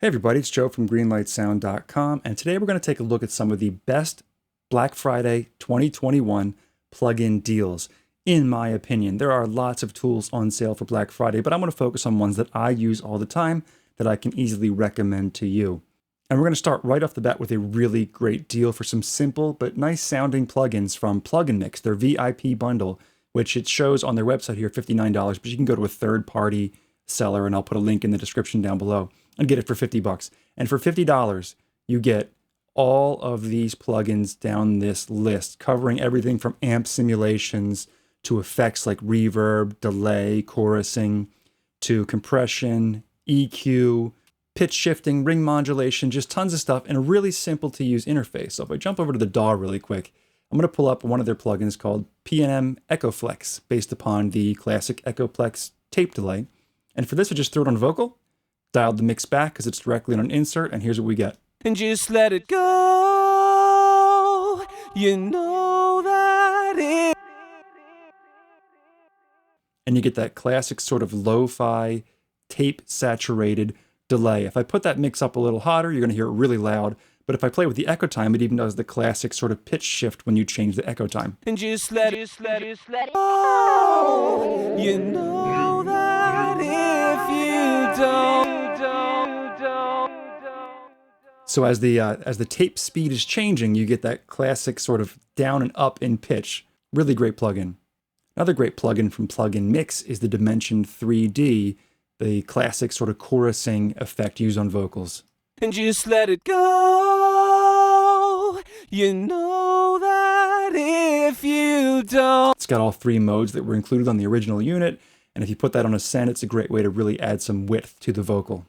Hey everybody, it's Joe from greenlightsound.com, and today we're going to take a look at some of the best Black Friday 2021 plugin deals. In my opinion, there are lots of tools on sale for Black Friday, but I'm going to focus on ones that I use all the time that I can easily recommend to you. And we're going to start right off the bat with a really great deal for some simple but nice sounding plugins from Plugin Mix, their VIP bundle, which it shows on their website here $59, but you can go to a third-party seller, and I'll put a link in the description down below, and get it for $50. And for $50, you get all of these plugins down this list, covering everything from amp simulations to effects like reverb, delay, chorusing, to compression, EQ, pitch shifting, ring modulation, just tons of stuff in a really simple to use interface. So if I jump over to the DAW really quick, I'm going to pull up one of their plugins called P&M Echoflex, based upon the classic Echoplex tape delay. And for this, I just throw it on vocal, dialed the mix back because it's directly on an insert, and here's what we get. And just let it go, you know that it... And you get that classic sort of lo-fi, tape-saturated delay. If I put that mix up a little hotter, you're going to hear it really loud. But if I play with the echo time, it even does the classic sort of pitch shift when you change the echo time. And just let it go, you know that if you don't. So as the tape speed is changing, you get that classic sort of down and up in pitch. Really great plugin. Another great plugin from Plugin Mix is the Dimension 3D, the classic sort of chorusing effect used on vocals. And just let it go, you know that if you don't. It's got all three modes that were included on the original unit, and if you put that on a send, it's a great way to really add some width to the vocal.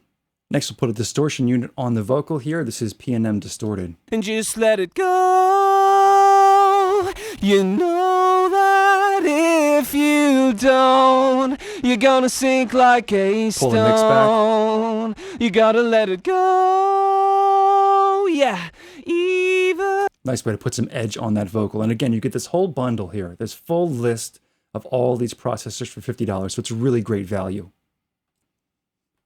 Next, we'll put a distortion unit on the vocal here. This is P&M Distorted. And just let it go, you know that if you don't, you're gonna sink like a stone. Pull the mix back. You gotta let it go, yeah, even. Nice way to put some edge on that vocal. And again, you get this whole bundle here, this full list of all these processors for $50, so it's a really great value.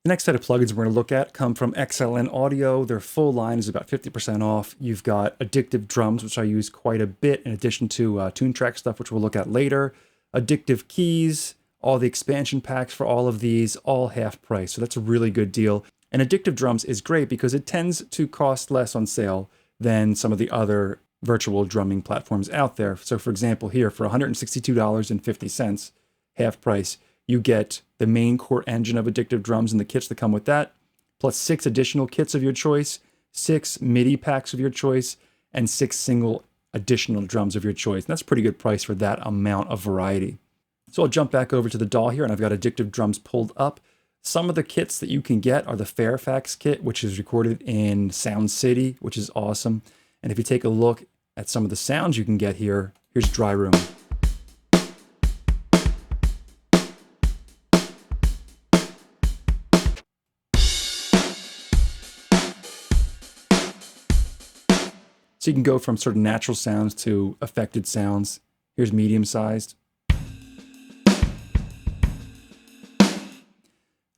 The next set of plugins we're going to look at come from XLN Audio. Their full line is about 50% off. You've got Addictive Drums, which I use quite a bit, in addition to Toontrack stuff, which we'll look at later. Addictive Keys, all the expansion packs for all of these, all half price. So that's a really good deal. And Addictive Drums is great because it tends to cost less on sale than some of the other virtual drumming platforms out there. So for example, here for $162.50, half price, you get the main core engine of Addictive Drums and the kits that come with that, plus 6 additional kits of your choice, 6 MIDI packs of your choice, and 6 single additional drums of your choice. And that's a pretty good price for that amount of variety. So I'll jump back over to the DAW here, and I've got Addictive Drums pulled up. Some of the kits that you can get are the Fairfax kit, which is recorded in Sound City, which is awesome. And if you take a look at some of the sounds you can get here, here's Dry Room. So you can go from sort of natural sounds to affected sounds. Here's medium-sized.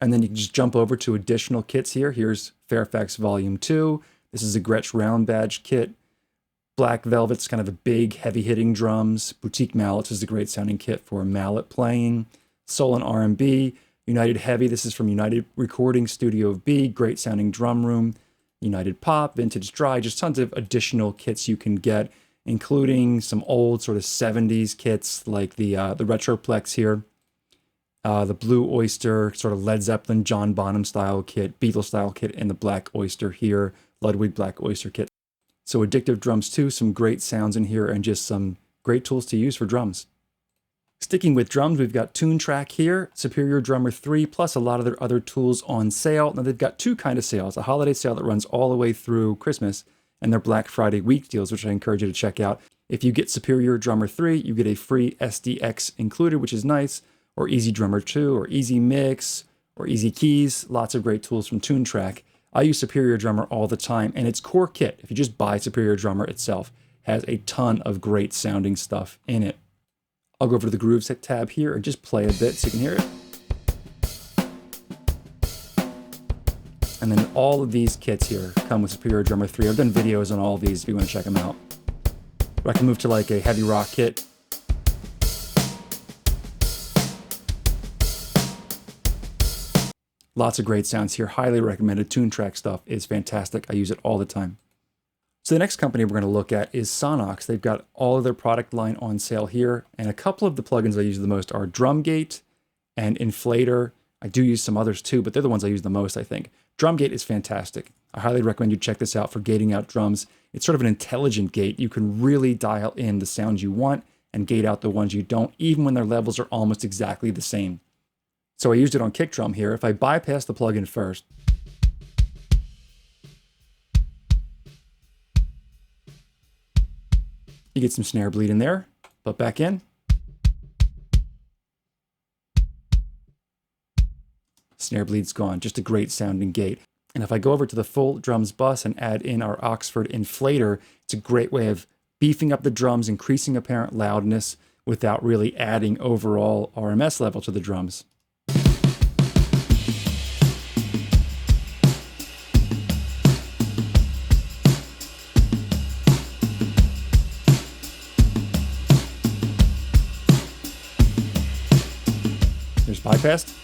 And then you can just jump over to additional kits here. Here's Fairfax Volume 2. This is a Gretsch Round Badge kit. Black Velvet's kind of the big, heavy-hitting drums. Boutique Mallets is a great sounding kit for mallet playing. Soul and R&B. United Heavy, this is from United Recording Studio B. Great sounding drum room. United Pop, Vintage Dry, just tons of additional kits you can get, including some old sort of 70s kits like the Retroplex here, the Blue Oyster, sort of Led Zeppelin, John Bonham style kit, Beatles style kit, and the Black Oyster here, Ludwig Black Oyster kit. So Addictive Drums too, some great sounds in here and just some great tools to use for drums. Sticking with drums, we've got Toontrack here, Superior Drummer 3, plus a lot of their other tools on sale. Now they've got two kind of sales, a holiday sale that runs all the way through Christmas, and their Black Friday week deals, which I encourage you to check out. If you get Superior Drummer 3, you get a free SDX included, which is nice, or Easy Drummer 2, or Easy Mix, or Easy Keys, lots of great tools from Toontrack. I use Superior Drummer all the time, and its core kit, if you just buy Superior Drummer itself, has a ton of great sounding stuff in it. I'll go over to the Grooves tab here and just play a bit so you can hear it. And then all of these kits here come with Superior Drummer 3. I've done videos on all of these if you want to check them out. Or I can move to like a heavy rock kit. Lots of great sounds here. Highly recommended. Toontrack stuff is fantastic. I use it all the time. So the next company we're going to look at is Sonnox. They've got all of their product line on sale here. And a couple of the plugins I use the most are Drumgate and Inflator. I do use some others too, but they're the ones I use the most, I think. Drumgate is fantastic. I highly recommend you check this out for gating out drums. It's sort of an intelligent gate. You can really dial in the sounds you want and gate out the ones you don't, even when their levels are almost exactly the same. So I used it on kick drum here. If I bypass the plugin first, you get some snare bleed in there, but back in. Snare bleed's gone, just a great sounding gate. And if I go over to the full drums bus and add in our Oxford inflator, it's a great way of beefing up the drums, increasing apparent loudness without really adding overall RMS level to the drums. There's bypassed,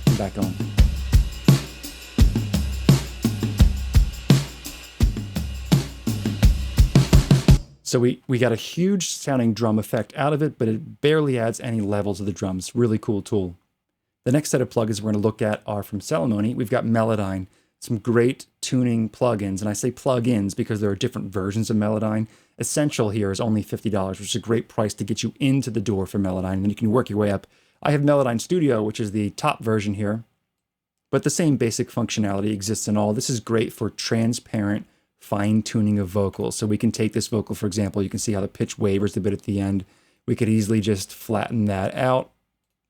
and back on. So we got a huge sounding drum effect out of it, but it barely adds any level to the drums. Really cool tool. The next set of plugins we're going to look at are from Celemony. We've got Melodyne, some great tuning plugins. And I say plugins because there are different versions of Melodyne. Essential here is only $50, which is a great price to get you into the door for Melodyne. And then you can work your way up. I have Melodyne Studio, which is the top version here. But the same basic functionality exists in all. This is great for transparent fine-tuning of vocals. So we can take this vocal, for example, you can see how the pitch wavers a bit at the end. We could easily just flatten that out,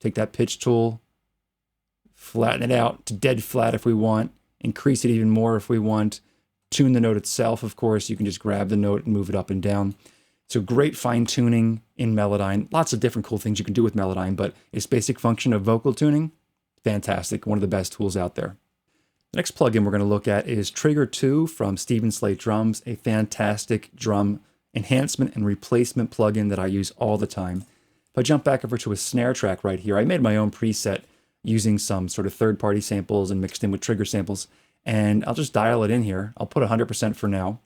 take that pitch tool, flatten it out to dead flat if we want, increase it even more if we want, tune the note itself, of course. You can just grab the note and move it up and down. So great fine-tuning in Melodyne. Lots of different cool things you can do with Melodyne, but its basic function of vocal tuning, fantastic. One of the best tools out there. The next plugin we're going to look at is Trigger 2 from Steven Slate Drums, a fantastic drum enhancement and replacement plugin that I use all the time. If I jump back over to a snare track right here, I made my own preset using some sort of third-party samples and mixed in with trigger samples, and I'll just dial it in here. I'll put 100% for now.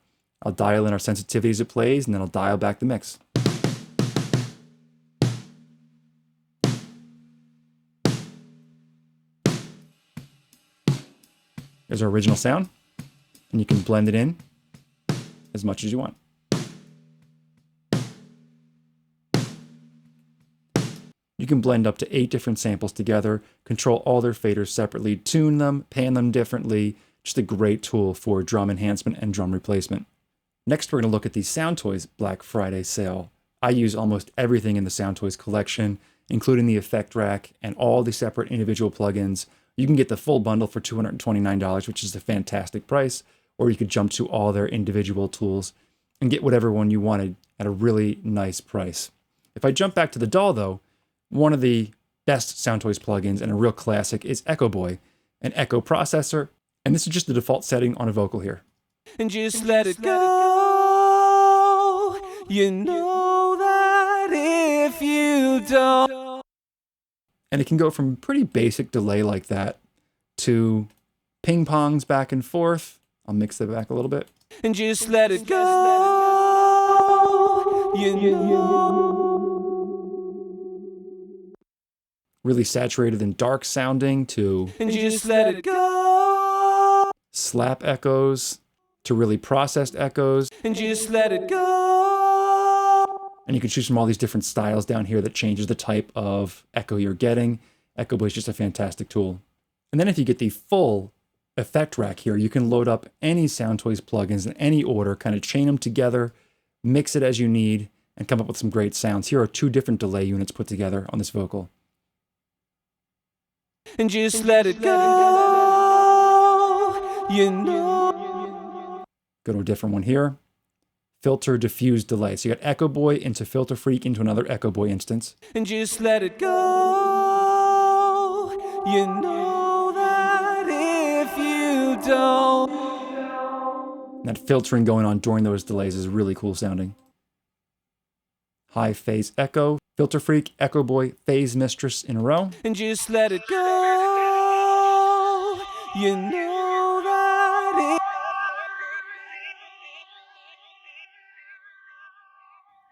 I'll dial in our sensitivity as it plays, and then I'll dial back the mix. There's our original sound, and you can blend it in as much as you want. You can blend up to 8 different samples together, control all their faders separately, tune them, pan them differently. Just a great tool for drum enhancement and drum replacement. Next, we're going to look at the Soundtoys Black Friday sale. I use almost everything in the Soundtoys collection, including the effect rack and all the separate individual plugins. You can get the full bundle for $229, which is a fantastic price, or you could jump to all their individual tools and get whatever one you wanted at a really nice price. If I jump back to the DAW though, one of the best Soundtoys plugins and a real classic is Echo Boy, an echo processor, and this is just the default setting on a vocal here. And just let it go. You know that if you don't. And it can go from pretty basic delay like that to ping pongs back and forth. I'll mix that back a little bit. And just let it go. You know. Really saturated and dark sounding to and just let it go. Slap echoes to really processed echoes. And just let it go. And you can choose from all these different styles down here that changes the type of echo you're getting. Echo Boy is just a fantastic tool. And then if you get the full effect rack here, you can load up any Soundtoys plugins in any order, kind of chain them together, mix it as you need, and come up with some great sounds. Here are 2 different delay units put together on this vocal. And just let it go. You know. Go to a different one here. Filter, diffuse, delay. So you got Echo Boy into Filter Freak into another Echo Boy instance. And just let it go. You know that if you don't. That filtering going on during those delays is really cool sounding. High phase echo, Filter Freak, Echo Boy, Phase Mistress in a row. And just let it go. You know that it.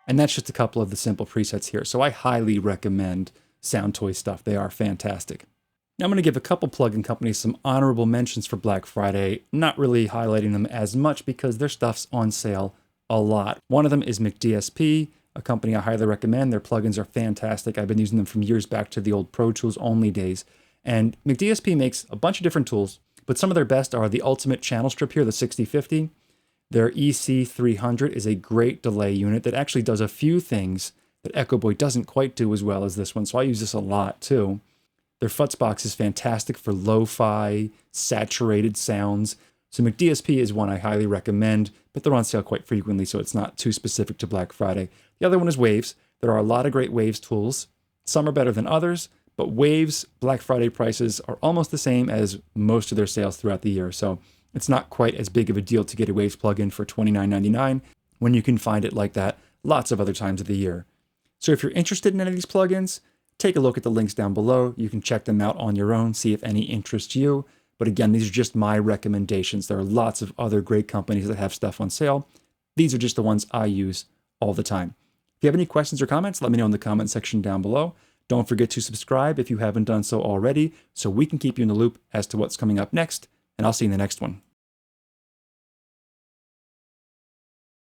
And that's just a couple of the simple presets here. So I highly recommend Soundtoys stuff. They are fantastic. Now I'm going to give a couple plugin companies some honorable mentions for Black Friday, not really highlighting them as much because their stuff's on sale a lot. One of them is McDSP, a company I highly recommend. Their plugins are fantastic. I've been using them from years back to the old Pro Tools only days. And McDSP makes a bunch of different tools, but some of their best are the Ultimate Channel Strip here, the 6050. Their EC300 is a great delay unit that actually does a few things that Echo Boy doesn't quite do as well as this one, so I use this a lot too. Their Futzbox is fantastic for lo-fi, saturated sounds. So McDSP is one I highly recommend, but they're on sale quite frequently, so it's not too specific to Black Friday. The other one is Waves. There are a lot of great Waves tools. Some are better than others, but Waves Black Friday prices are almost the same as most of their sales throughout the year. So it's not quite as big of a deal to get a Waves plugin for $29.99 when you can find it like that lots of other times of the year. So if you're interested in any of these plugins, take a look at the links down below. You can check them out on your own, see if any interest you. But again, these are just my recommendations. There are lots of other great companies that have stuff on sale. These are just the ones I use all the time. If you have any questions or comments, let me know in the comment section down below. Don't forget to subscribe if you haven't done so already, so we can keep you in the loop as to what's coming up next, and I'll see you in the next one.